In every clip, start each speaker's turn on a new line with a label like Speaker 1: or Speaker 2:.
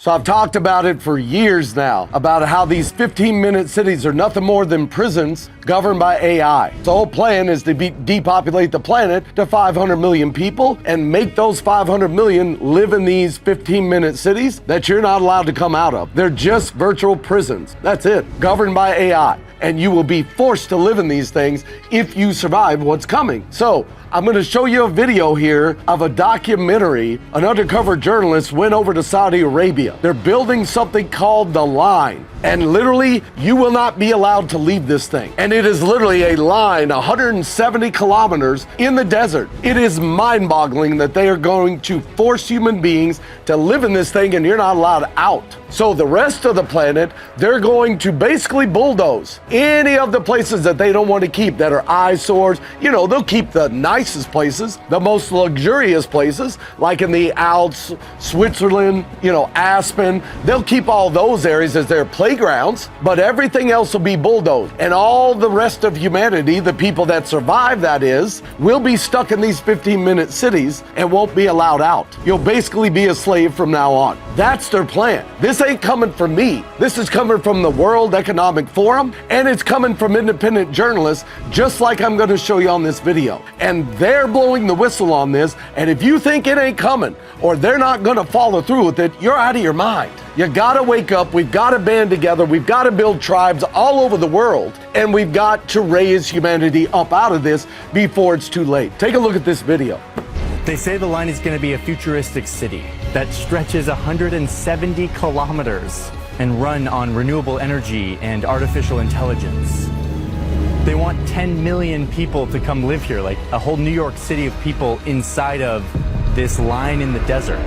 Speaker 1: So I've talked about it for years now, about how these 15-minute cities are nothing more than prisons governed by AI. The whole plan is to depopulate the planet to 500 million people and make those 500 million live in these 15-minute cities that you're not allowed to come out of. They're just virtual prisons. That's it, governed by AI. And you will be forced to live in these things if you survive what's coming. So I'm going to show you a video here of a documentary. An undercover journalist went over to Saudi Arabia. They're building something called the Line. And literally, you will not be allowed to leave this thing. And it is literally a line 170 kilometers in the desert. It is mind-boggling that they are going to force human beings to live in this thing and you're not allowed out. So the rest of the planet, they're going to basically bulldoze any of the places that they don't want to keep that are eyesores. You know, they'll keep the nicest places, the most luxurious places, like in the Alps, Switzerland, you know, Aspen. They'll keep all those areas as their playgrounds, but everything else will be bulldozed. And all the rest of humanity, the people that survive, that is, will be stuck in these 15-minute cities and won't be allowed out. You'll basically be a slave from now on. That's their plan. This ain't coming from me. This is coming from the World Economic Forum, and it's coming from independent journalists, just like I'm going to show you on this video. And they're blowing the whistle on this, and if you think it ain't coming, or they're not going to follow through with it, you're out of your mind. You gotta wake up, we've gotta band together, we've gotta build tribes all over the world, and we've got to raise humanity up out of this before it's too late. Take a look at this video.
Speaker 2: They say the Line is going to be a futuristic city that stretches 170 kilometers and run on renewable energy and artificial intelligence. They want 10 million people to come live here, like a whole New York City of people inside of this line in the desert.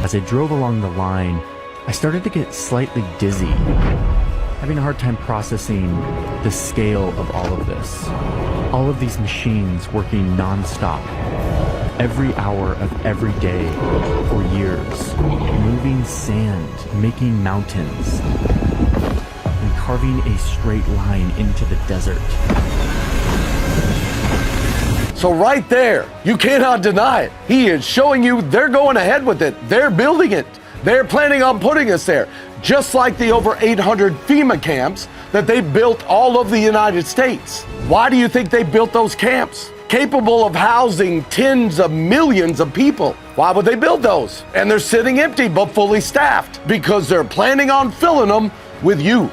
Speaker 2: As I drove along the line, I started to get slightly dizzy, having a hard time processing the scale of all of this. All of these machines working non-stop, every hour of every day for years, moving sand, making mountains, and carving a straight line into the desert.
Speaker 1: So right there, you cannot deny it. He is showing you they're going ahead with it. They're building it. They're planning on putting us there. Just like the over 800 FEMA camps that they built all over the United States. Why do you think they built those camps? Capable of housing tens of millions of people. Why would they build those? And they're sitting empty but fully staffed because they're planning on filling them with you.